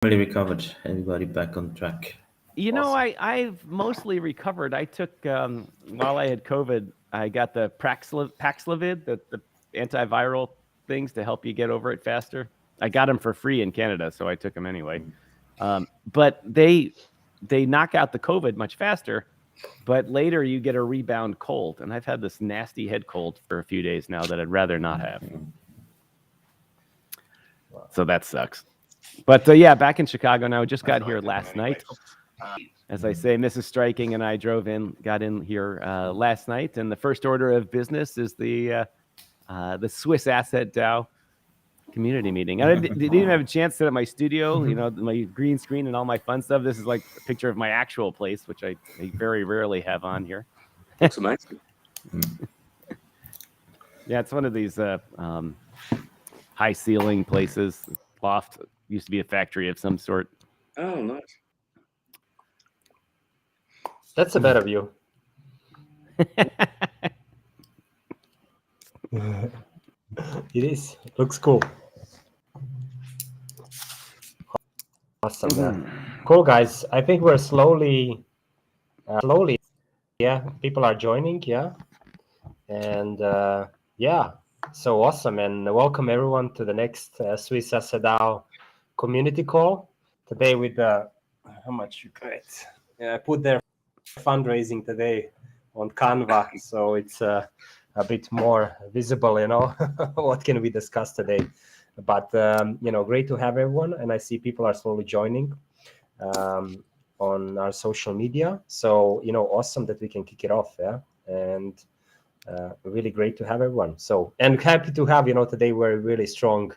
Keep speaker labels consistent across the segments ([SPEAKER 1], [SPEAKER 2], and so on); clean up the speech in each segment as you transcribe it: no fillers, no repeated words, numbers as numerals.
[SPEAKER 1] Really recovered. Everybody back on track.
[SPEAKER 2] You know, I've mostly recovered. I took while I had COVID, I got the Paxlovid, the antiviral things to help you get over it faster. I got them for free in Canada, so I took them anyway. But they knock out the COVID much faster. But later you get a rebound cold, and I've had this nasty head cold for a few days now that I'd rather not have. So that sucks. But yeah, back in Chicago now. Just got here last night. As I say, Mrs. Striking and I got in here last night, and the first order of business is the SwissAssetDAO community meeting. I didn't even have a chance to sit at my studio, my green screen and all my fun stuff. This is like a picture of my actual place, which I very rarely have on here.
[SPEAKER 3] Looks amazing.
[SPEAKER 2] Yeah, it's one of these high ceiling places. Loft used to be a factory of some sort.
[SPEAKER 3] Oh, nice.
[SPEAKER 4] That's a better view. It is. Looks cool. Awesome, man. Cool, guys. I think we're slowly, yeah, people are joining, yeah. And yeah, so awesome. And welcome everyone to the next SwissAssetDAO community call. Today with how much you got? Yeah, I put their fundraising today on Canva, so it's a bit more visible, what can we discuss today. But great to have everyone, and I see people are slowly joining on our social media. So awesome that we can kick it off, yeah. And really great to have everyone. So, and happy to have today we're really strong.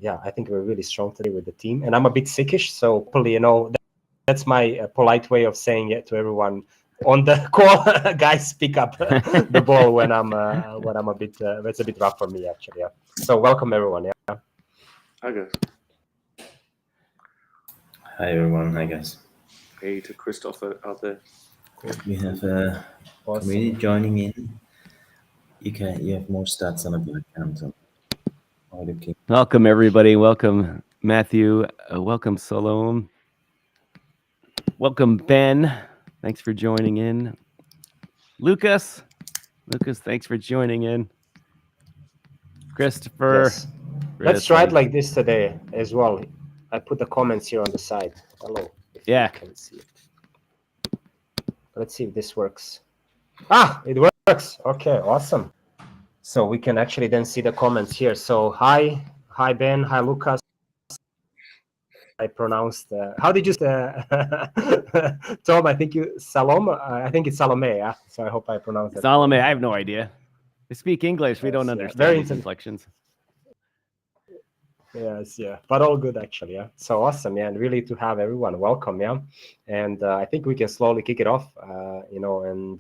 [SPEAKER 4] Yeah, I think we're really strong today with the team, and I'm a bit sickish, so hopefully that's my polite way of saying it to everyone on the call. Guys, pick up the ball when I'm a bit. It's a bit rough for me actually. Yeah. So welcome everyone. Yeah.
[SPEAKER 3] Hi guys.
[SPEAKER 1] Hi everyone. Hi guys.
[SPEAKER 3] Hey to Christopher out there.
[SPEAKER 1] We have a community joining in. You have more stats on a black account.
[SPEAKER 2] Welcome everybody. Welcome Matthew. Welcome Salome. Welcome Ben. Thanks for joining in. Lucas, thanks for joining in. Christopher.
[SPEAKER 4] Yes. Let's try it like this today as well. I put the comments here on the side. Hello.
[SPEAKER 2] Yeah.
[SPEAKER 4] You can see it. Let's see if this works. It works. Okay, awesome. So we can actually then see the comments here. So hi Ben, hi Lucas. I pronounced. How did you say? Tom, I think you Salome. I think it's Salome. Yeah. So I hope I pronounced it.
[SPEAKER 2] Salome. I have no idea. They speak English. We don't understand these inflections.
[SPEAKER 4] Yes, yeah, but all good actually. Yeah. So awesome, yeah, and really to have everyone. Welcome, yeah. And I think we can slowly kick it off. And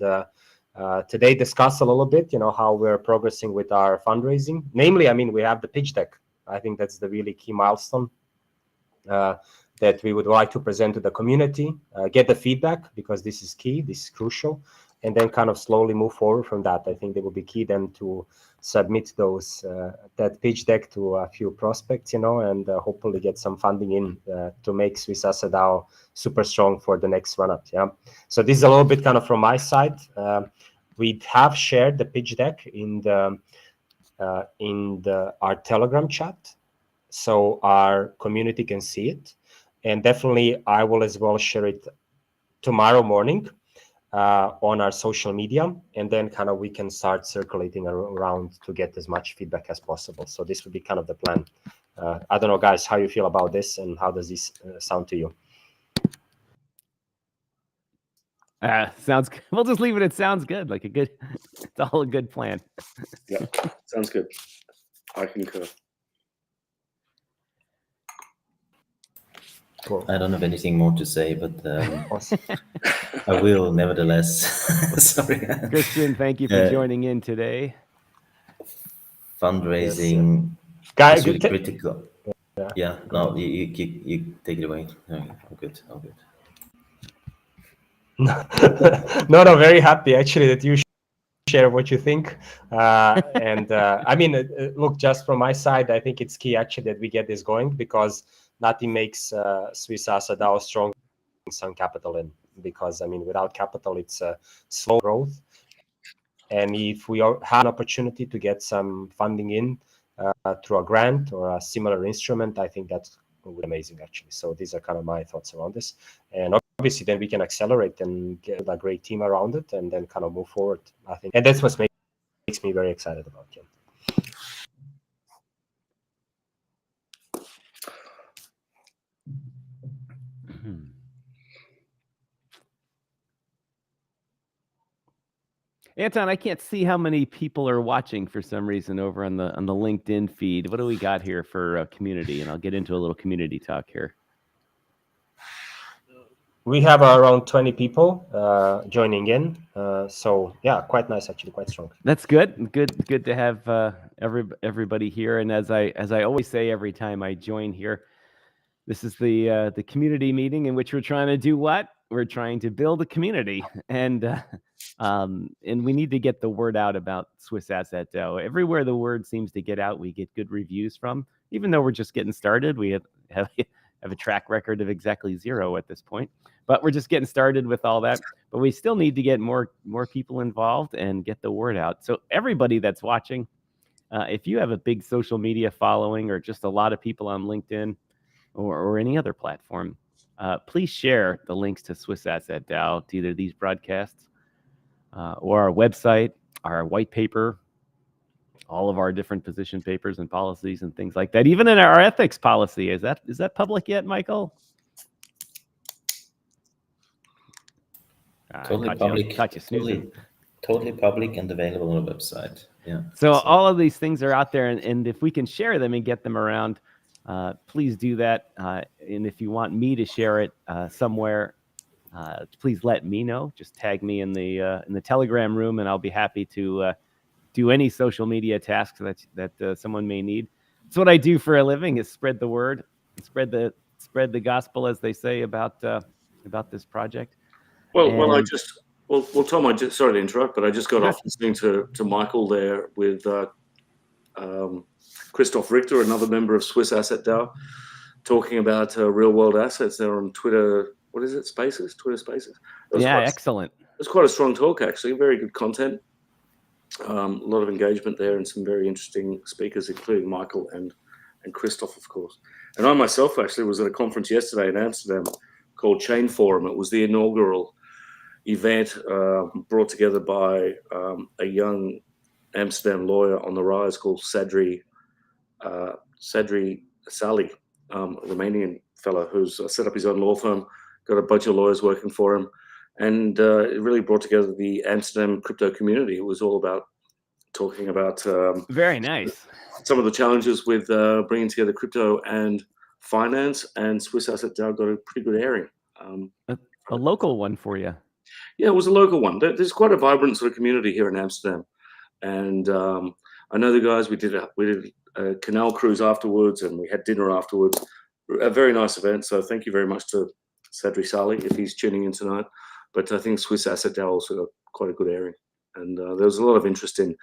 [SPEAKER 4] today discuss a little bit, how we're progressing with our fundraising. Namely, I mean, we have the pitch deck. I think that's the really key milestone. That we would like to present to the community, get the feedback, because this is key, this is crucial, and then kind of slowly move forward from that. I think they will be key then to submit that pitch deck to a few prospects, and hopefully get some funding in to make SwissAssetDAO super strong for the next run-up. Yeah. So this is a little bit kind of from my side. We have shared the pitch deck in our Telegram chat, so our community can see it. And definitely I will as well share it tomorrow morning on our social media, and then kind of we can start circulating around to get as much feedback as possible. So this would be kind of the plan. I don't know, guys, how you feel about this, and how does this sound to you?
[SPEAKER 2] Sounds good. We'll just leave it. It sounds good. It's all a good plan.
[SPEAKER 3] Yeah, sounds good. I concur.
[SPEAKER 4] Cool.
[SPEAKER 1] I don't have anything more to say, but I will nevertheless. Sorry.
[SPEAKER 2] Christian, thank you for joining in today.
[SPEAKER 1] Fundraising is really critical. Yeah. No, you take it away. Okay, all good.
[SPEAKER 4] No, very happy actually that you share what you think. I mean, look, just from my side, I think it's key actually that we get this going, because nothing makes SwissAssetDAO strong some capital in, because I mean, without capital, it's a slow growth. And if we have an opportunity to get some funding in through a grant or a similar instrument, I think that's amazing actually. So these are kind of my thoughts around this. And obviously then we can accelerate and get a great team around it and then kind of move forward, I think. And that's what makes me very excited about it.
[SPEAKER 2] Anton, I can't see how many people are watching for some reason over on the LinkedIn feed. What do we got here for community? And I'll get into a little community talk here.
[SPEAKER 4] We have around 20 people joining in. So yeah, quite nice actually, quite strong.
[SPEAKER 2] That's good. Good to have everybody here. And as I always say every time I join here, this is the community meeting in which we're trying to do what? We're trying to build a community, and we need to get the word out about SwissAssetDAO. Everywhere the word seems to get out, we get good reviews from. Even though we're just getting started, we have a track record of exactly 0 at this point. But we're just getting started with all that. But we still need to get more people involved and get the word out. So everybody that's watching, if you have a big social media following or just a lot of people on LinkedIn or any other platform, please share the links to SwissAssetDAO, to either these broadcasts or our website, our white paper, all of our different position papers and policies and things like that. Even in our ethics policy, is that public yet, Michael?
[SPEAKER 1] Totally public.
[SPEAKER 2] Caught you snoozing.
[SPEAKER 1] Totally public and available on the website. Yeah.
[SPEAKER 2] So all of these things are out there, and if we can share them and get them around, please do that. And if you want me to share it somewhere, please let me know. Just tag me in the Telegram room, and I'll be happy to do any social media tasks that someone may need. It's what I do for a living, is spread the word, spread the gospel, as they say, about this project.
[SPEAKER 3] Well, Tom, sorry to interrupt, but I just got off listening to Michael there with Christoph Richter, another member of SwissAssetDAO, talking about real world assets. They're on Twitter. What is it? Spaces? Twitter Spaces.
[SPEAKER 2] Yeah, excellent.
[SPEAKER 3] It was quite a strong talk, actually. Very good content. A lot of engagement there, and some very interesting speakers, including Michael and Christoph, of course. And I myself actually was at a conference yesterday in Amsterdam called Chain Forum. It was the inaugural event brought together by a young Amsterdam lawyer on the rise called Sadri Sali, a Romanian fellow who's set up his own law firm, got a bunch of lawyers working for him, and it really brought together the Amsterdam crypto community. It was all about talking about
[SPEAKER 2] very nice
[SPEAKER 3] some of the challenges with bringing together crypto and finance, and SwissAssetDAO got a pretty good airing.
[SPEAKER 2] A local one for you.
[SPEAKER 3] Yeah, it was a local one. There's quite a vibrant sort of community here in Amsterdam, and I know the guys. We did a canal cruise afterwards, and we had dinner afterwards. A very nice event. So thank you very much to Sadri Sali if he's tuning in tonight. But I think SwissAssetDAO also got quite a good airing, and there was a lot of interest in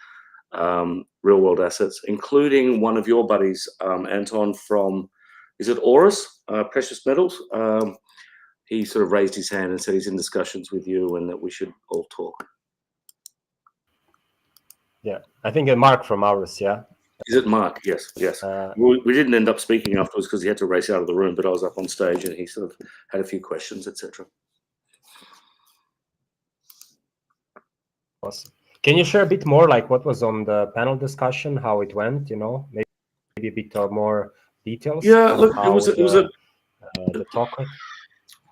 [SPEAKER 3] real world assets, including one of your buddies, Anton from, is it Aurus Precious Metals? He sort of raised his hand and said he's in discussions with you and that we should all talk.
[SPEAKER 4] Yeah, I think Mark from Aurus, yeah.
[SPEAKER 3] Is it Mark? Yes. We didn't end up speaking afterwards because he had to race out of the room, but I was up on stage and he sort of had a few questions, etc.
[SPEAKER 4] Awesome. Can you share a bit more, like what was on the panel discussion, how it went? Maybe a bit more details.
[SPEAKER 3] Yeah, look, it was
[SPEAKER 4] the talk.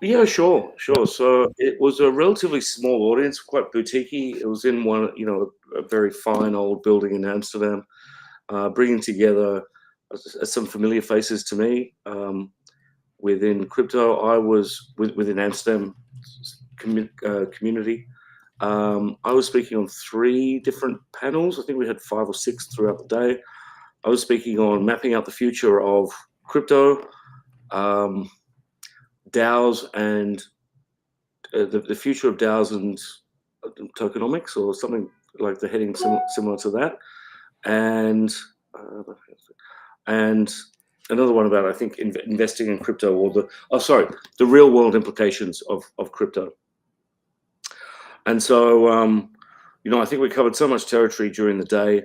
[SPEAKER 3] Yeah, sure. So it was a relatively small audience, quite boutiquey. It was in one, a very fine old building in Amsterdam, bringing together some familiar faces to me within crypto. I was within Amsterdam community. I was speaking on 3 different panels. I think we had 5 or 6 throughout the day. I was speaking on mapping out the future of crypto, DAOs, and the future of DAOs and tokenomics, or something like the heading similar to that, and another one about, I think, investing in crypto, or the real world implications of crypto. And so, I think we covered so much territory during the day.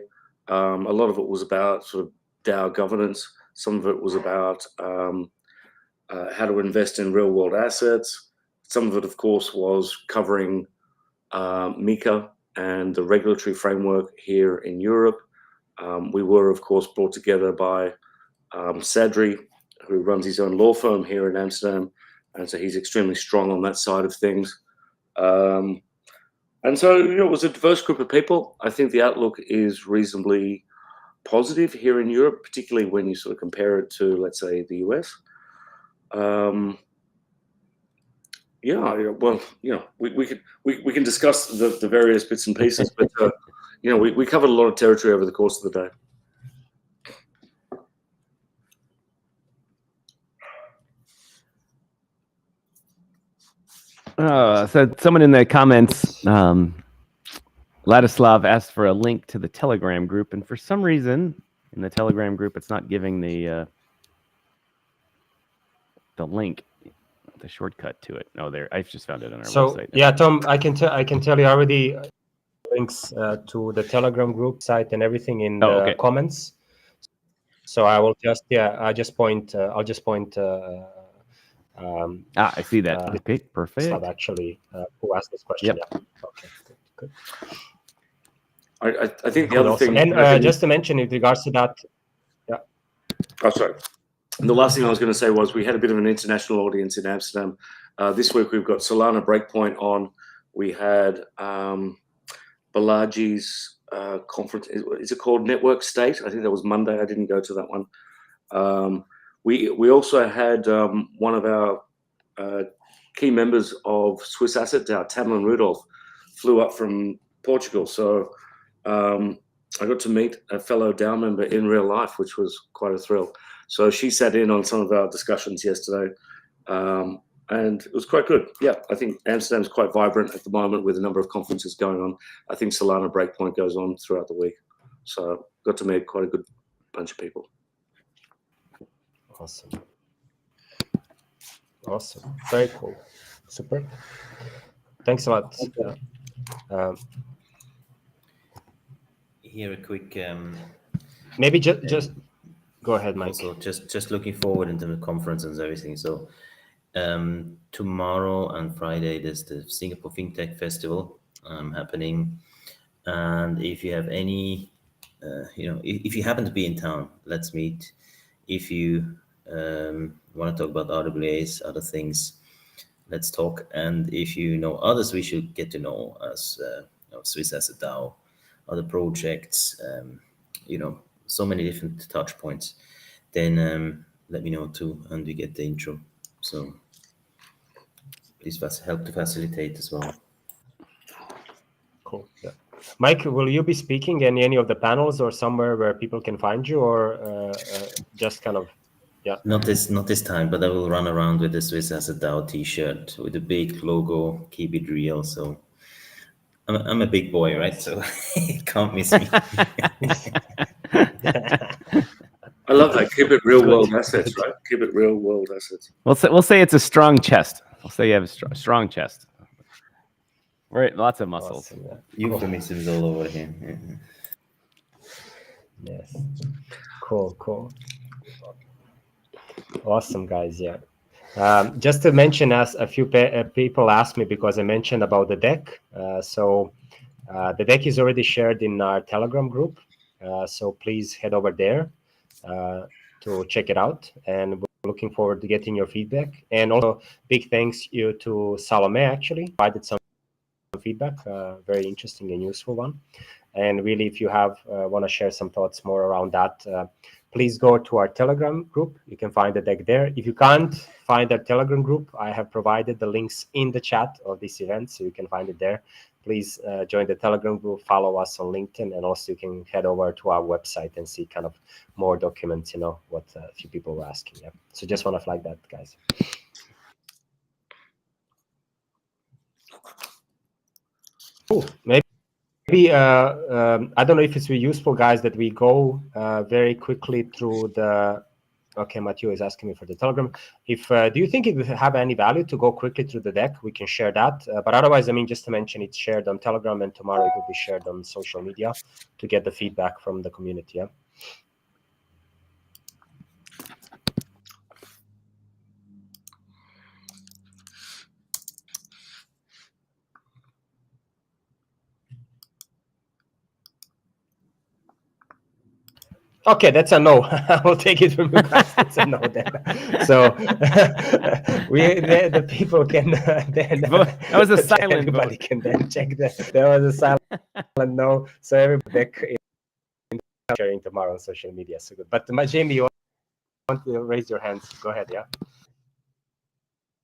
[SPEAKER 3] A lot of it was about sort of DAO governance. Some of it was about how to invest in real world assets. Some of it, of course, was covering MiCA and the regulatory framework here in Europe. We were, of course, brought together by Sadri, who runs his own law firm here in Amsterdam. And so he's extremely strong on that side of things. And so, it was a diverse group of people. I think the outlook is reasonably positive here in Europe, particularly when you sort of compare it to, let's say, the US. Well, we can discuss the various bits and pieces, but we covered a lot of territory over the course of the day.
[SPEAKER 2] So someone in the comments, Ladislav asked for a link to the Telegram group, and for some reason in the Telegram group, it's not giving the link, the shortcut to it. No, there, I just found it on our website.
[SPEAKER 4] Yeah, Tom, I can tell you already links to the Telegram group site and everything in the comments. So I will just I'll just point. I see that.
[SPEAKER 2] Okay, perfect.
[SPEAKER 4] Actually, who asked this question?
[SPEAKER 2] Yep.
[SPEAKER 4] Yeah. Okay, good.
[SPEAKER 3] I think the other thing,
[SPEAKER 4] and just to mention in regards to that,
[SPEAKER 3] sorry. The last thing I was going to say was we had a bit of an international audience in Amsterdam. This week we've got Solana Breakpoint on. We had Balaji's conference. Is it called Network State? I think that was Monday. I didn't go to that one. We also had one of our key members of SwissAssetDAO, Tamlin Rudolph, flew up from Portugal. So I got to meet a fellow DAO member in real life, which was quite a thrill. So she sat in on some of our discussions yesterday, and it was quite good. Yeah, I think Amsterdam's quite vibrant at the moment with a number of conferences going on. I think Solana Breakpoint goes on throughout the week. So got to meet quite a good bunch of people.
[SPEAKER 4] Awesome. Very cool. Super. Thanks a lot.
[SPEAKER 1] Here a quick
[SPEAKER 4] maybe just go ahead, Mike.
[SPEAKER 1] Also, just looking forward into the conference and everything. So tomorrow and Friday there's the Singapore FinTech Festival happening, and if you have any if you happen to be in town, let's meet. If you want to talk about RWAs, other things, let's talk. And if you know others we should get to know, as SwissAssetDAO, other projects, so many different touch points, then let me know too, and we get the intro. So please help to facilitate as well.
[SPEAKER 4] Cool. Yeah. Mike, will you be speaking in any of the panels or somewhere where people can find you, or just kind of? Yeah.
[SPEAKER 1] Not this time, but I will run around with the SwissAssetDAO T-shirt with a big logo. Keep it real. So I'm a big boy, right? So you can't miss me.
[SPEAKER 3] I love that. Keep it real world assets, right? Keep it real world assets.
[SPEAKER 2] We'll say it's a strong chest. We'll say you have a strong chest. Right, lots of muscles.
[SPEAKER 4] Awesome, yeah.
[SPEAKER 1] Euphemisms all over here.
[SPEAKER 4] Yes. Cool. Awesome, guys. Yeah. Just to mention, as a few people asked me, because I mentioned about the deck. So the deck is already shared in our Telegram group. So please head over there to check it out. And we're looking forward to getting your feedback. And also, big thanks you to Salome, actually. Provided some feedback, very interesting and useful one. And really, if you want to share some thoughts more around that, please go to our Telegram group. You can find the deck there. If you can't find our Telegram group, I have provided the links in the chat of this event, so you can find it there. Please join the Telegram group, follow us on LinkedIn, and also you can head over to our website and see kind of more documents, what a few people were asking. Yeah. So just want to flag that, guys. Cool. Maybe maybe I don't know if it's really useful, guys, that we go very quickly through the. Okay, Matthew is asking me for the Telegram. If do you think it would have any value to go quickly through the deck? We can share that. But otherwise, I mean, just to mention, it's shared on Telegram, and tomorrow it will be shared on social media to get the feedback from the community. Yeah. Okay, that's a no. I will take it from you guys. That's a no then. So the people can then
[SPEAKER 2] That was a silent
[SPEAKER 4] everybody
[SPEAKER 2] vote.
[SPEAKER 4] can then check that there was a silent no. So everybody is sharing tomorrow on social media. So good. But Jamie, you want to raise your hands? Go ahead. Yeah.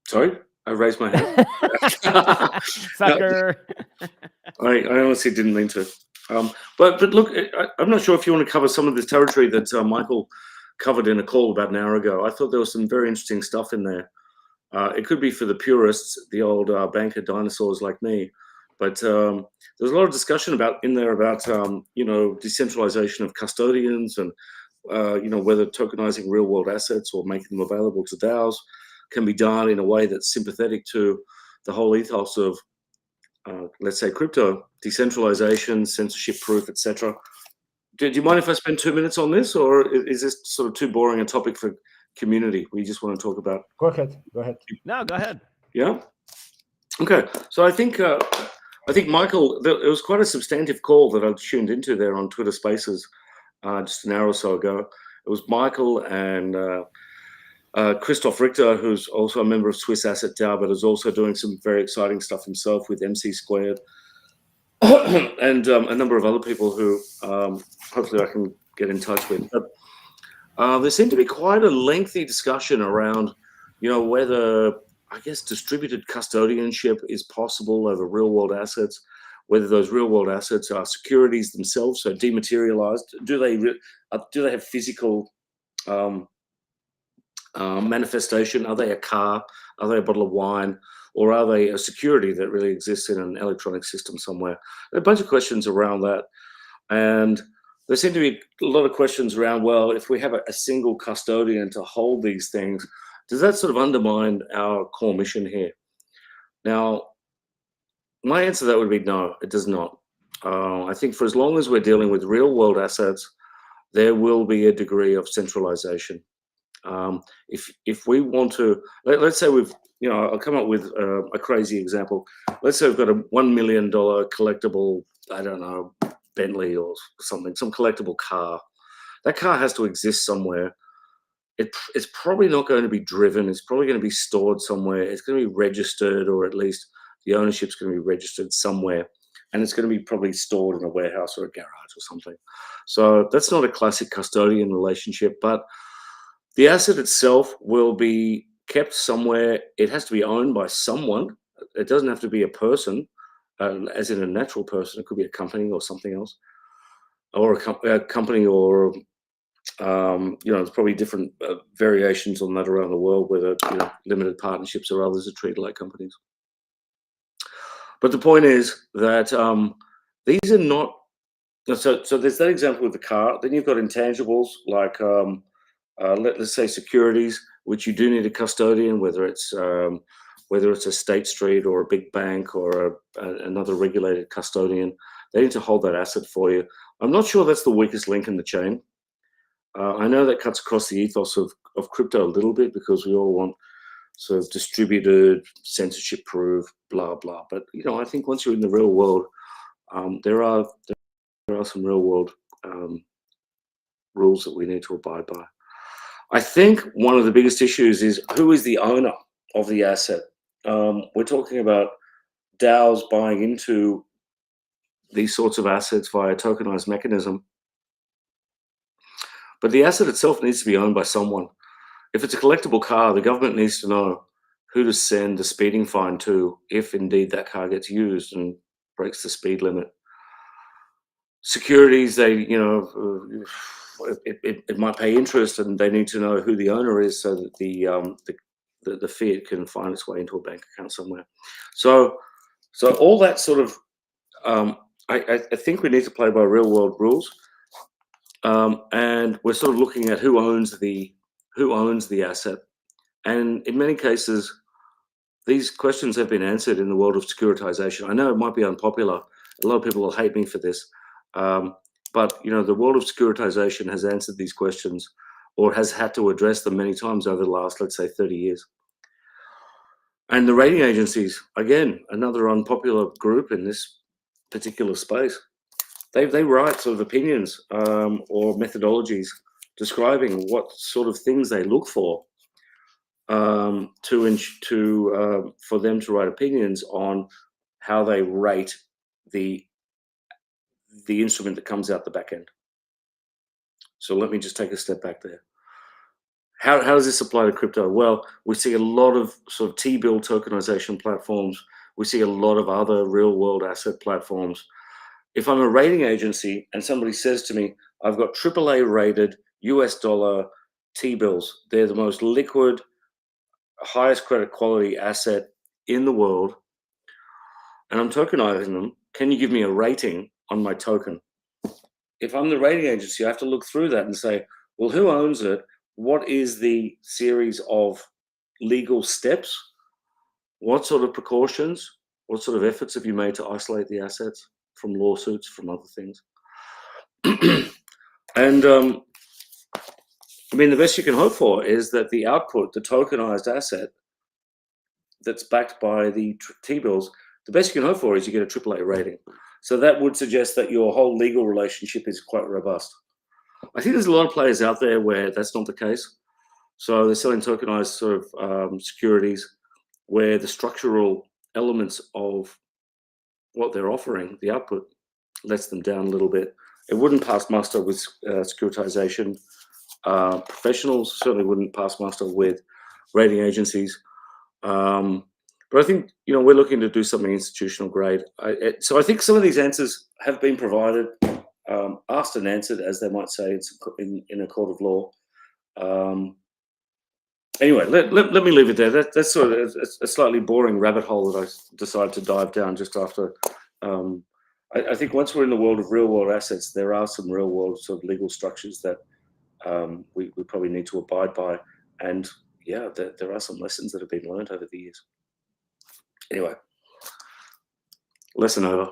[SPEAKER 3] Sorry, I raised my hand.
[SPEAKER 2] Sucker.
[SPEAKER 3] I honestly didn't mean to. But look, I'm not sure if you want to cover some of this territory that Michael covered in a call about an hour ago. I thought there was some very interesting stuff in there. It could be for the purists, the old banker dinosaurs like me. But there's a lot of discussion about decentralization of custodians and whether tokenizing real world assets or making them available to DAOs can be done in a way that's sympathetic to the whole ethos of let's say crypto, decentralization, censorship proof, etc. Do you mind if I spend 2 minutes on this, or is this sort of too boring a topic for community? We just want to talk about.
[SPEAKER 4] Go ahead. Go ahead.
[SPEAKER 2] No, go ahead.
[SPEAKER 3] Yeah. Okay. So I think Michael, it was quite a substantive call that I tuned into there on Twitter Spaces just an hour or so ago. It was Michael and Christoph Richter, who's also a member of SwissAssetDAO, but is also doing some very exciting stuff himself with MC Squared, and a number of other people who hopefully I can get in touch with. But there seemed to be quite a lengthy discussion around, whether, I guess, distributed custodianship is possible over real-world assets, whether those real-world assets are securities themselves, so dematerialized. Do they have physical manifestation? Are they a car? Are they a bottle of wine? Or are they a security that really exists in an electronic system somewhere? There are a bunch of questions around that. And there seem to be a lot of questions around, well, if we have a single custodian to hold these things, does that sort of undermine our core mission here? Now, my answer to that would be no, it does not. I think for as long as we're dealing with real world assets, there will be a degree of centralization. If we want to, let's say I'll come up with a crazy example. Let's say we've got a $1 million collectible, I don't know, Bentley or something, some collectible car. That car has to exist somewhere. It's probably not going to be driven. It's probably going to be stored somewhere. It's going to be registered, or at least the ownership's going to be registered somewhere. And it's going to be probably stored in a warehouse or a garage or something. So that's not a classic custodian relationship, but the asset itself will be kept somewhere. It has to be owned by someone. It doesn't have to be a person, as in a natural person. It could be a company or something else, or a company, or there's probably different variations on that around the world, whether limited partnerships or others are treated like companies. But the point is that these are not. So there's that example with the car. Then you've got intangibles like let's say securities, which you do need a custodian, whether it's a State Street or a big bank or another regulated custodian. They need to hold that asset for you. I'm not sure that's the weakest link in the chain. I know that cuts across the ethos of crypto a little bit, because we all want sort of distributed, censorship-proof, blah blah. But I think once you're in the real world, there are some real world rules that we need to abide by. I think one of the biggest issues is who is the owner of the asset. We're talking about DAOs buying into these sorts of assets via a tokenized mechanism. But the asset itself needs to be owned by someone. If it's a collectible car, the government needs to know who to send the speeding fine to if indeed that car gets used and breaks the speed limit. Securities, it might pay interest, and they need to know who the owner is so that the fiat can find its way into a bank account somewhere. So all that sort of I think we need to play by real world rules, and we're sort of looking at who owns the asset, and in many cases, these questions have been answered in the world of securitization. I know it might be unpopular. A lot of people will hate me for this, but the world of securitization has answered these questions, or has had to address them many times over the last, let's say, 30 years. And the rating agencies, again, another unpopular group in this particular space, they write sort of opinions or methodologies describing what sort of things they look for for them to write opinions on how they rate the instrument that comes out the back end. So let me just take a step back there. How does this apply to crypto? Well, we see a lot of sort of T-bill tokenization platforms. We see a lot of other real-world asset platforms. If I'm a rating agency and somebody says to me, I've got AAA-rated US dollar T-bills. They're the most liquid, highest credit quality asset in the world, and I'm tokenizing them, can you give me a rating on my token? If I'm the rating agency, I have to look through that and say, well, who owns it? What is the series of legal steps? What sort of precautions? What sort of efforts have you made to isolate the assets from lawsuits, from other things? And I mean, the best you can hope for is that the output, the tokenized asset that's backed by the T-bills, the best you can hope for is you get a AAA rating. So that would suggest that your whole legal relationship is quite robust. I think there's a lot of players out there where that's not the case. So they're selling tokenized sort of securities where the structural elements of what they're offering, the output, lets them down a little bit. It wouldn't pass muster with securitization. Professionals certainly wouldn't pass muster with rating agencies. But I think, we're looking to do something institutional grade. So I think some of these answers have been provided, asked and answered, as they might say in a court of law. Anyway, let me leave it there. That's sort of a slightly boring rabbit hole that I decided to dive down just after. I think once we're in the world of real world assets, there are some real world sort of legal structures that we probably need to abide by. And yeah, there are some lessons that have been learned over the years. Anyway, lesson over.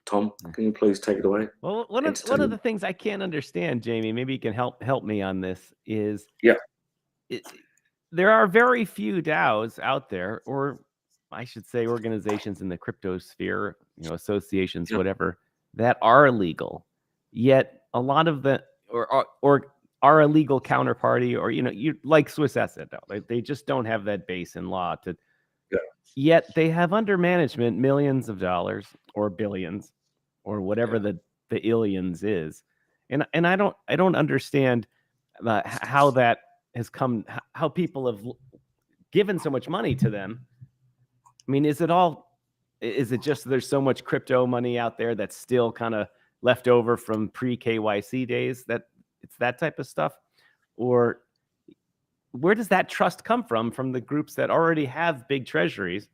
[SPEAKER 3] Tom, can you please take it away?
[SPEAKER 2] Well, one of the things I can't understand, Jamie, maybe you can help me on this, is there are very few DAOs out there, or I should say organizations in the crypto sphere, associations, whatever, that are legal. Yet a lot of the or are a legal counterparty, or you like SwissAssetDAO, they just don't have that base in law to. Yet they have under management millions of dollars or billions or whatever the illions is, and I don't understand how that has come, how people have given so much money to them. I mean, is it just there's so much crypto money out there that's still kind of left over from pre-KYC days, that it's that type of stuff? Or where does that trust come from the groups that already have big treasuries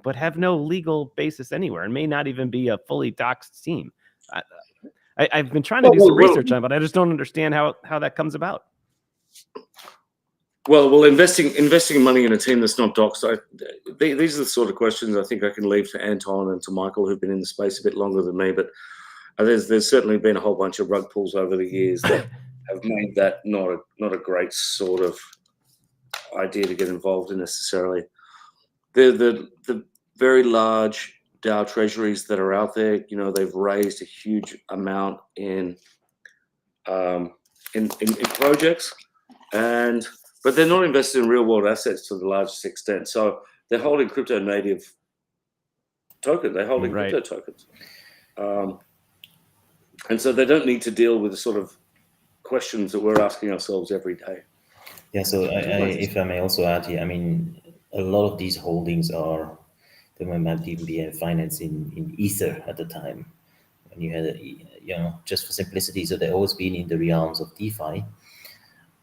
[SPEAKER 2] but have no legal basis anywhere and may not even be a fully doxed team? I've been trying to do some research on it, but I just don't understand how that comes about.
[SPEAKER 3] Well, investing money in a team that's not doxed, these are the sort of questions I think I can leave to Anton and to Michael, who've been in the space a bit longer than me. But there's certainly been a whole bunch of rug pulls over the years that have made that not a great sort of idea to get involved in necessarily. The very large DAO treasuries that are out there, they've raised a huge amount in projects, but they're not invested in real world assets to the largest extent. So they're holding crypto native tokens. They're holding crypto tokens. And so they don't need to deal with the sort of questions that we're asking ourselves every day.
[SPEAKER 1] Yeah, so if I may also add here, I mean, a lot of these holdings they might even be financed in Ether at the time. When you had, just for simplicity, so they've always been in the realms of DeFi.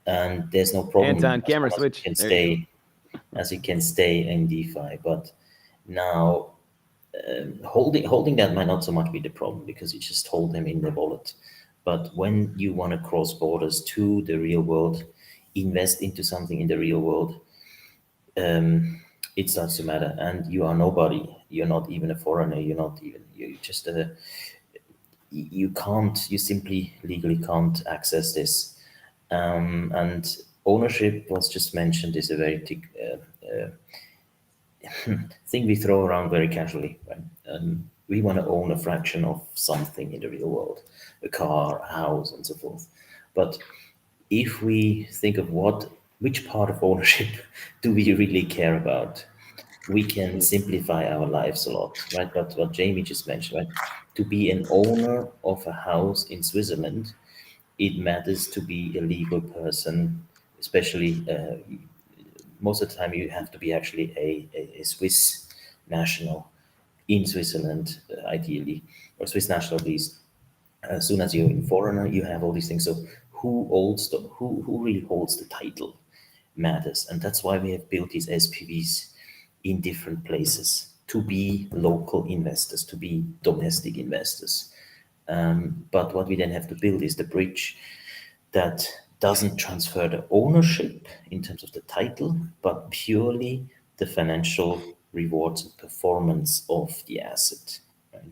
[SPEAKER 1] And there's no problem.
[SPEAKER 2] Anton, camera switch.
[SPEAKER 1] As it can stay in DeFi. But now holding that might not so much be the problem because you just hold them in the wallet. But when you want to cross borders to the real world, invest into something in the real world, it starts to matter. And you are nobody. You're not even a foreigner. You're just you simply legally can't access this. And ownership was just mentioned is a very thing we throw around very casually, right? We want to own a fraction of something in the real world, a car, a house, and so forth. But if we think of which part of ownership do we really care about, we can simplify our lives a lot, right? But what Jamie just mentioned, right? To be an owner of a house in Switzerland, it matters to be a legal person, especially most of the time you have to be actually a Swiss national in Switzerland, ideally, or Swiss national at least. As soon as you're a foreigner, you have all these things. So who really holds the title matters, and that's why we have built these SPVs in different places to be local investors, to be domestic investors. But what we then have to build is the bridge that doesn't transfer the ownership in terms of the title, but purely the financial rewards and performance of the asset. Right?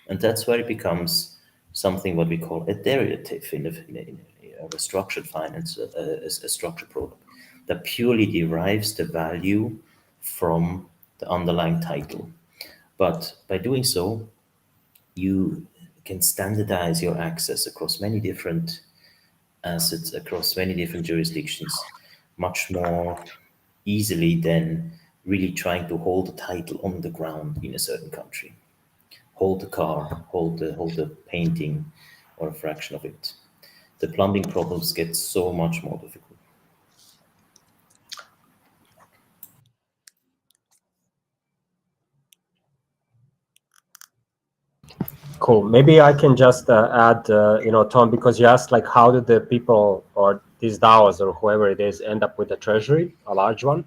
[SPEAKER 1] And that's where it becomes something what we call a derivative in a structured finance, a structured product that purely derives the value from the underlying title. But by doing so, you can standardize your access across many different assets, across many different jurisdictions, much more easily than really trying to hold the title on the ground in a certain country. Hold the car, hold the painting, or a fraction of it. The plumbing problems get so much more difficult.
[SPEAKER 4] Cool. Maybe I can just add, Tom, because you asked like how did the people or these DAOs or whoever it is end up with a treasury, a large one?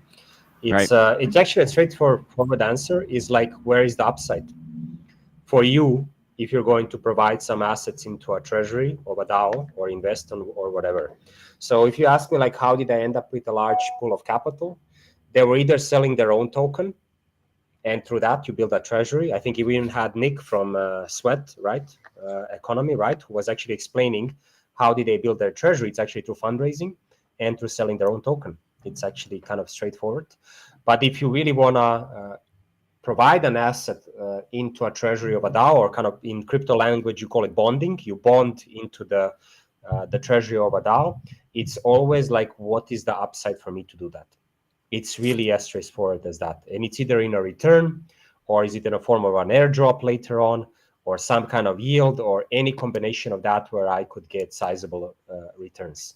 [SPEAKER 4] It's it's actually a straightforward answer. Is like, where is the upside for you if you're going to provide some assets into a treasury of a DAO or invest on or whatever? So if you ask me like how did I end up with a large pool of capital, they were either selling their own token, and through that you build a treasury. I think we even had Nick from Sweat, right, Economy, right, who was actually explaining how did they build their treasury. It's actually through fundraising and through selling their own token. It's actually kind of straightforward. But if you really want to provide an asset into a treasury of a DAO, or kind of in crypto language, you call it bonding. You bond into the treasury of a DAO. It's always like, what is the upside for me to do that? It's really as straightforward as that. And it's either in a return, or is it in a form of an airdrop later on, or some kind of yield, or any combination of that where I could get sizable returns.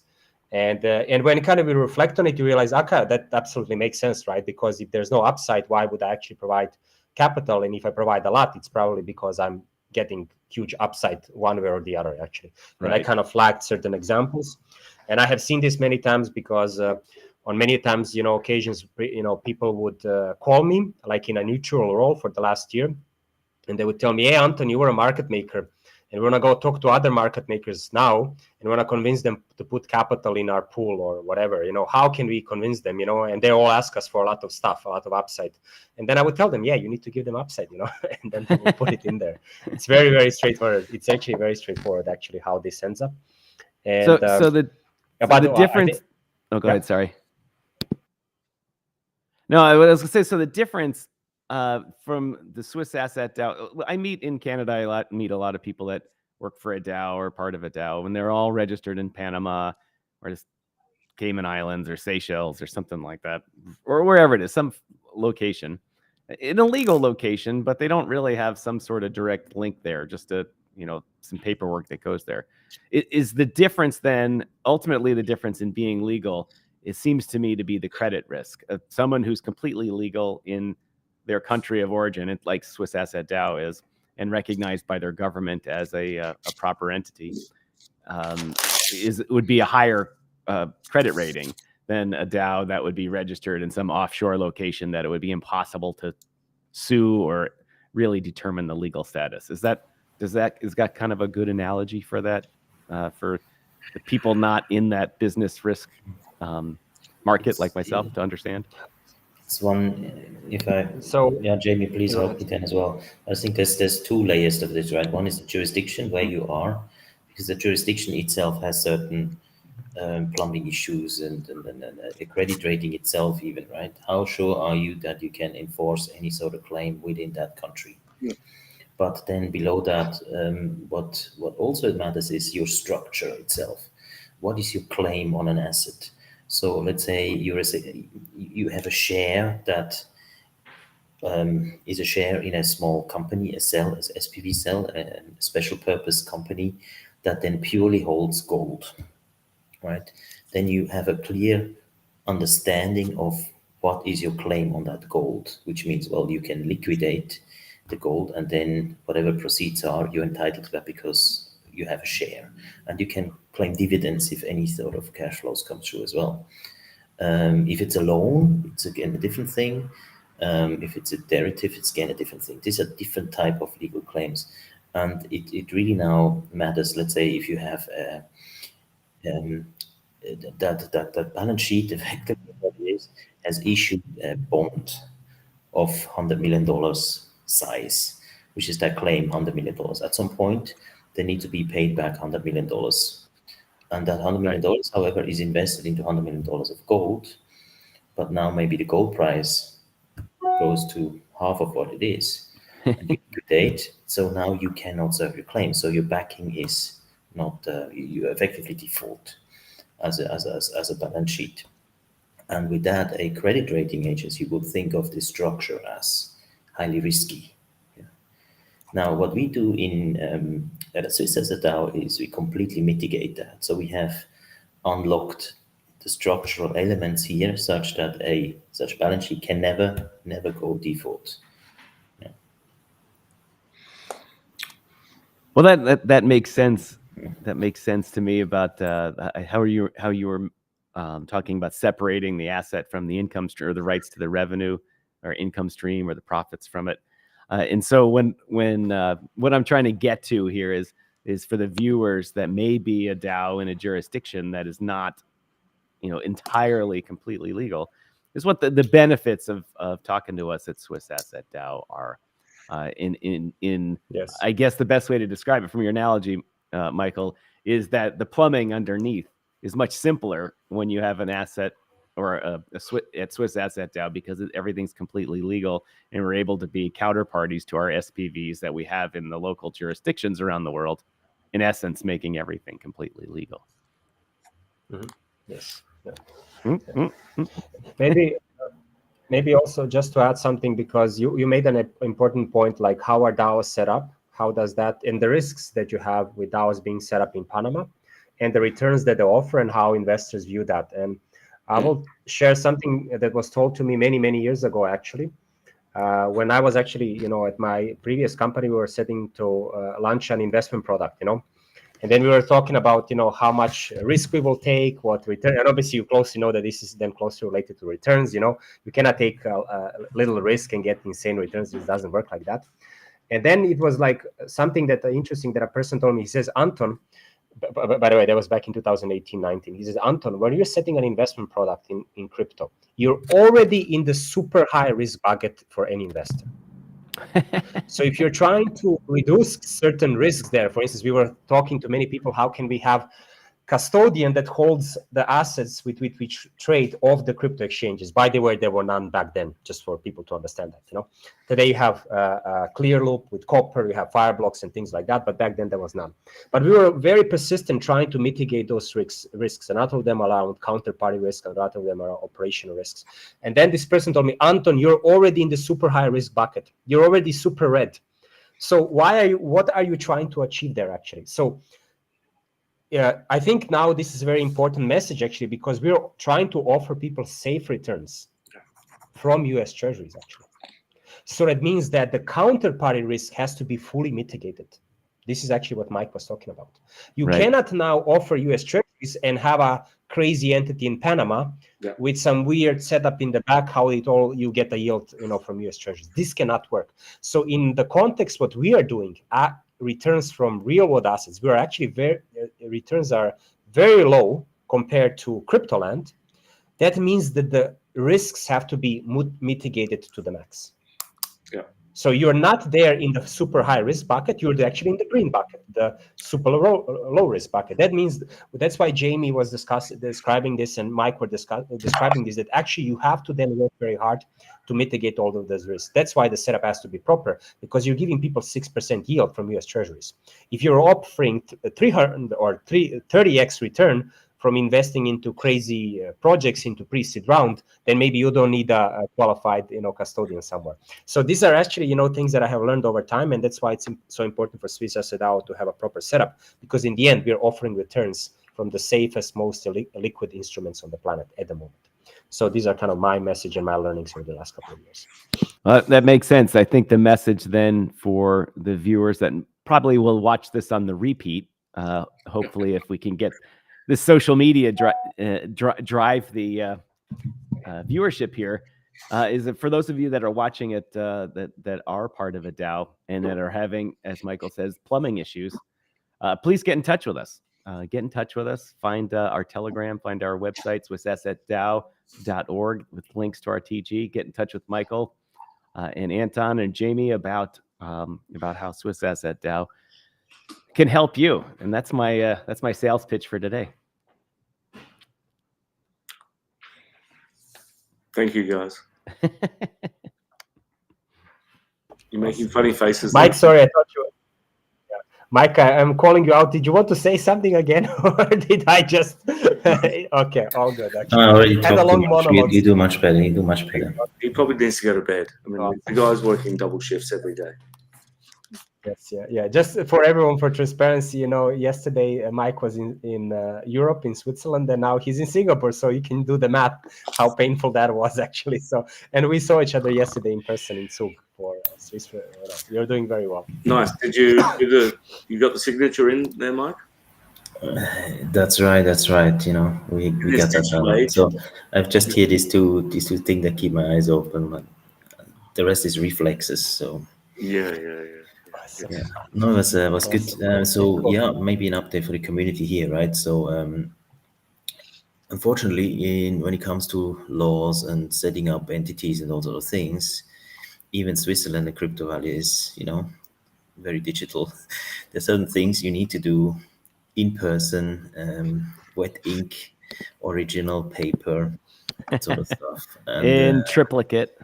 [SPEAKER 4] And when kind of you reflect on it, you realize, okay, that absolutely makes sense, right? Because if there's no upside, why would I actually provide capital? And if I provide a lot, it's probably because I'm getting huge upside one way or the other, actually. And I kind of flagged certain examples. And I have seen this many times because on many times, occasions, people would call me like in a neutral role for the last year. And they would tell me, hey, Anton, you were a market maker. And we want to go talk to other market makers now, and we want to convince them to put capital in our pool or whatever. How can we convince them? And they all ask us for a lot of stuff, a lot of upside. And then I would tell them, yeah, you need to give them upside, and then they will put it in there. It's very, very straightforward. It's actually very straightforward, actually, how this ends up. And
[SPEAKER 2] so the difference. Go ahead. Sorry. No, I was going to say, so the difference from the SwissAssetDAO, I meet in Canada, meet a lot of people that work for a DAO or part of a DAO, and they're all registered in Panama or just Cayman Islands or Seychelles or something like that, or wherever it is, some location, in a legal location, but they don't really have some sort of direct link there, just some paperwork that goes there. Is the difference then ultimately the difference in being legal? It seems to me to be the credit risk of someone who's completely legal in their country of origin, like SwissAssetDAO is, and recognized by their government as a proper entity, would be a higher credit rating than a DAO that would be registered in some offshore location that it would be impossible to sue or really determine the legal status. Is that kind of a good analogy for that, for the people not in that business risk market like myself to understand?
[SPEAKER 1] It's one,
[SPEAKER 4] So
[SPEAKER 1] Jamie, please
[SPEAKER 4] go
[SPEAKER 1] help
[SPEAKER 4] ahead.
[SPEAKER 1] me then as well. I think there's two layers of this, right? One is the jurisdiction where you are, because the jurisdiction itself has certain plumbing issues and the credit rating itself even, right? How sure are you that you can enforce any sort of claim within that country?
[SPEAKER 3] Yeah.
[SPEAKER 1] But then below that, what also matters is your structure itself. What is your claim on an asset? So let's say you have a share that is a share in a small company, a cell, as SPV cell, a special purpose company that then purely holds gold, right? Then you have a clear understanding of what is your claim on that gold, which means, well, you can liquidate the gold and then whatever proceeds are, you're entitled to that because you have a share. And you can claim dividends if any sort of cash flows come through as well. If it's a loan, it's again a different thing. If it's a derivative, it's again a different thing. These are different type of legal claims. And it really now matters, let's say, if you have that balance sheet, effectively what it is, has issued a bond of $100 million size, which is their claim, $100 million. At some point, they need to be paid back $100 million. And that $100 million, however, is invested into $100 million of gold. But now maybe the gold price goes to half of what it is. And you liquidate, so now you cannot serve your claim. So your backing is not, you effectively default as a balance sheet. And with that, a credit rating agency would think of this structure as highly risky. Yeah. Now, what we do at SwissAssetDAO is we completely mitigate that. So we have unlocked the structural elements here such that such balance sheet can never go default. Yeah.
[SPEAKER 2] Well, that makes sense. That makes sense to me about how you were talking about separating the asset from the income stream, or the rights to the revenue or income stream or the profits from it. And so when what I'm trying to get to here is for the viewers that may be a DAO in a jurisdiction that is not, entirely completely legal, is what the benefits of talking to us at SwissAssetDAO are.
[SPEAKER 4] Yes.
[SPEAKER 2] I guess the best way to describe it from your analogy, Michael, is that the plumbing underneath is much simpler when you have an asset or at SwissAssetDAO, because everything's completely legal, and we're able to be counterparties to our SPVs that we have in the local jurisdictions around the world, in essence, making everything completely legal.
[SPEAKER 4] Mm-hmm. Yes. Yeah.
[SPEAKER 2] Mm-hmm.
[SPEAKER 4] Maybe also just to add something, because you made an important point, like how are DAOs set up? How does that, and the risks that you have with DAOs being set up in Panama, and the returns that they offer, and how investors view that. And I will share something that was told to me many years ago, actually. When I was actually, at my previous company, we were setting to launch an investment product, and then we were talking about, how much risk we will take, what return, and obviously you closely know that this is then closely related to returns. You cannot take a little risk and get insane returns. It doesn't work like that. And then it was like something that interesting that a person told me. He says, Anton, by the way, that was back in 2018-19. He says, Anton, when you're setting an investment product in crypto, you're already in the super high risk bucket for any investor. So if you're trying to reduce certain risks there, for instance, we were talking to many people, how can we have custodian that holds the assets with which trade off the crypto exchanges? By the way, there were none back then, just for people to understand that. Today you have Clearloop with Copper, you have Fireblocks and things like that, but back then there was none. But we were very persistent trying to mitigate those risks, and a lot of them around counterparty risk, and a lot of them are operational risks. And then this person told me, Anton, you're already in the super high risk bucket. You're already super red. So what are you trying to achieve there, actually? So yeah, I think now this is a very important message, actually, because we're trying to offer people safe returns from US Treasuries, actually. So that means that the counterparty risk has to be fully mitigated. This is actually what Mike was talking about. You cannot now offer US Treasuries and have a crazy entity in Panama
[SPEAKER 3] Yeah.
[SPEAKER 4] with some weird setup in the back, how it all you get a yield, from US treasuries. This cannot work. So in the context, what we are doing, returns from real world assets, we are actually returns are very low compared to crypto land. That means that the risks have to be mitigated to the max.
[SPEAKER 3] Yeah.
[SPEAKER 4] So you're not there in the super high risk bucket. You're actually in the green bucket, the super low risk bucket. That means that's why Jamie was describing this, and Mike were describing this. That actually you have to then work very hard to mitigate all of those risks. That's why the setup has to be proper, because you're giving people 6% yield from US Treasuries. If you're offering 300 or 30x return from investing into crazy projects into pre-seed round, then maybe you don't need a qualified, custodian somewhere. So these are actually, things that I have learned over time, and that's why it's so important for SwissAssetDAO to have a proper setup, because in the end, we're offering returns from the safest, most liquid instruments on the planet at the moment. So these are kind of my message and my learnings over the last couple of years.
[SPEAKER 2] That makes sense. I think the message then for the viewers that probably will watch this on the repeat, hopefully if we can get the social media drive the viewership here, is that for those of you that are watching it that are part of a DAO and that are having, as Michael says, plumbing issues, please get in touch with us. Find our Telegram, find our website, SwissAssetDAO.org, with links to our TG. Get in touch with Michael and Anton and Jamie about how SwissAssetDAO can help you. And that's my sales pitch for today.
[SPEAKER 3] Thank you, guys. You're making funny faces.
[SPEAKER 4] Mike, sorry, I thought you. Yeah. Mike, I'm calling you out. Did you want to say something again, or did I just? Okay, all good. Actually,
[SPEAKER 1] I already
[SPEAKER 4] had a long monologue.
[SPEAKER 1] You do much better.
[SPEAKER 3] He probably needs to go to bed. I mean, the guy's working double shifts every day.
[SPEAKER 4] Yes, yeah. Just for everyone, for transparency, yesterday Mike was in Europe, in Switzerland, and now he's in Singapore. So you can do the math, how painful that was actually. So, and we saw each other yesterday in person in Zug for Swiss. You're doing very well.
[SPEAKER 3] Nice. Did you got the signature in there, Mike?
[SPEAKER 1] That's right. We got that done. So I've just here these two things that keep my eyes open, but the rest is reflexes. So
[SPEAKER 3] yeah.
[SPEAKER 1] Yeah. No, it was good. So yeah, maybe an update for the community here, right? So unfortunately, when it comes to laws and setting up entities and all sort of things, even Switzerland and Crypto Valley is, very digital. There's certain things you need to do in person, wet ink, original paper, that sort of stuff. And,
[SPEAKER 2] in triplicate.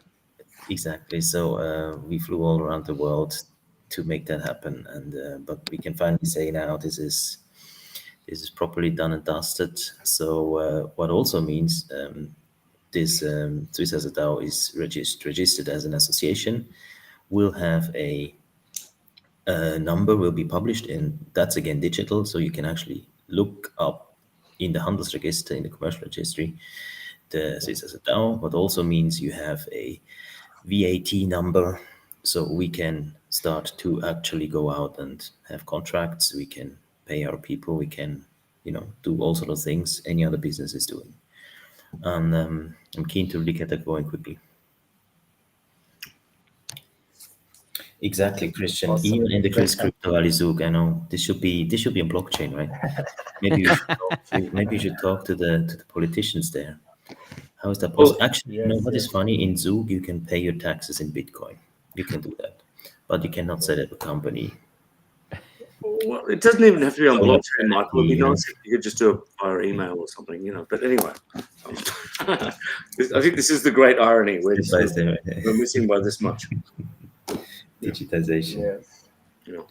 [SPEAKER 1] Exactly. So we flew all around the world to make that happen, and but we can finally say now this is properly done and dusted. So what also means this SwissAssetDAO is registered as an association. Will have a number will be published, and that's again digital, so you can actually look up in the Handelsregister, in the commercial registry, the SwissAssetDAO. But also means you have a VAT number, so we can start to actually go out and have contracts. We can pay our people. We can, do all sort of things any other business is doing. And I'm keen to really get that going quickly. Exactly, Christian.
[SPEAKER 4] Awesome.
[SPEAKER 1] Even in the Crypto Valley Zug, I know this should be in blockchain, right? Maybe you should talk to the politicians there. How is that possible? Actually, what is funny? In Zug, you can pay your taxes in Bitcoin. You can do that, but you cannot set up a company.
[SPEAKER 3] Well, it doesn't even have to be on blockchain, Michael. It would be nice if you could just do it via email or something, But anyway, I think this is the great irony. We're missing by this much.
[SPEAKER 1] Digitization.
[SPEAKER 3] Yes.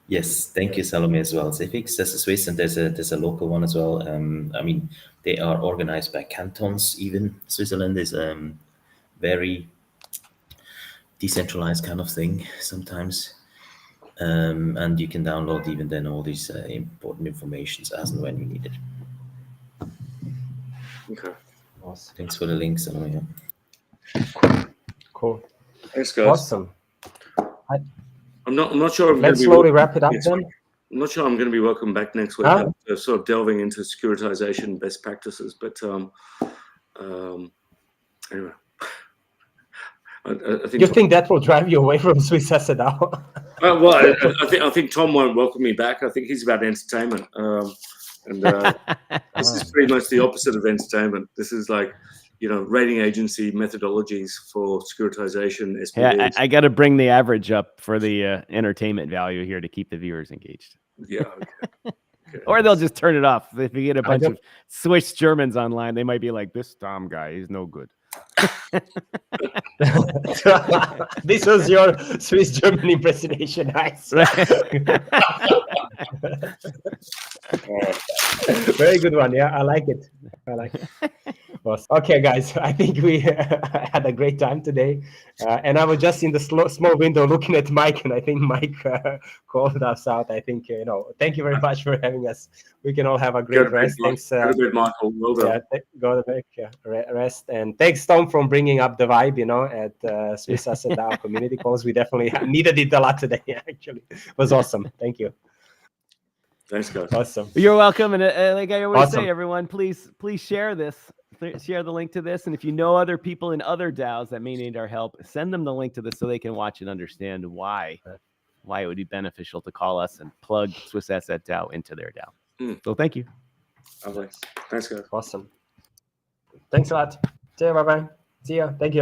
[SPEAKER 1] Yes, thank you, Salome, as well. Cifix, there's a Swiss and there's a local one as well. I mean, they are organized by cantons. Even Switzerland is very decentralized kind of thing sometimes, and you can download even then all these important informations as and when you need it.
[SPEAKER 3] Okay.
[SPEAKER 4] Awesome.
[SPEAKER 1] Thanks for the links, Salome.
[SPEAKER 4] Cool.
[SPEAKER 3] Thanks, guys.
[SPEAKER 4] Awesome.
[SPEAKER 3] I'm not sure.
[SPEAKER 4] Let's slowly wrap it up then.
[SPEAKER 3] I'm not sure I'm going to be welcome back next week. Sort of delving into securitization best practices, but anyway. I think
[SPEAKER 4] you think that will drive you away from SwissAssetDAO?
[SPEAKER 3] well, I think Tom won't welcome me back. I think he's about entertainment, and this is pretty much the opposite of entertainment. This is like, rating agency methodologies for securitization.
[SPEAKER 2] Yeah, I got to bring the average up for the entertainment value here to keep the viewers engaged.
[SPEAKER 3] Yeah. Okay.
[SPEAKER 2] Or they'll just turn it off. If you get a bunch of Swiss Germans online, they might be like, "This Tom guy is no good."
[SPEAKER 4] This was your Swiss German impersonation. Nice. Very good one. Yeah, I like it. Okay, guys, I think we had a great time today. And I was just in the small window looking at Mike, and I think Mike called us out. I think, thank you very much for having us. We can all have a great rest. Thanks.
[SPEAKER 3] Good, Michael. Well done.
[SPEAKER 4] Go to rest. And thanks, Tom, for bringing up the vibe, at SwissAssetDAO community calls. We definitely needed it a lot today, actually. It was awesome. Thank you.
[SPEAKER 3] Thanks, guys.
[SPEAKER 4] Awesome.
[SPEAKER 2] You're welcome. And like I always say, everyone, please share this. Share the link to this. And if you know other people in other DAOs that may need our help, send them the link to this so they can watch and understand why it would be beneficial to call us and plug SwissAssetDAO into their DAO. So thank you.
[SPEAKER 3] Thanks, guys.
[SPEAKER 4] Awesome. Thanks a lot. See you. Bye-bye. See ya. Thank you.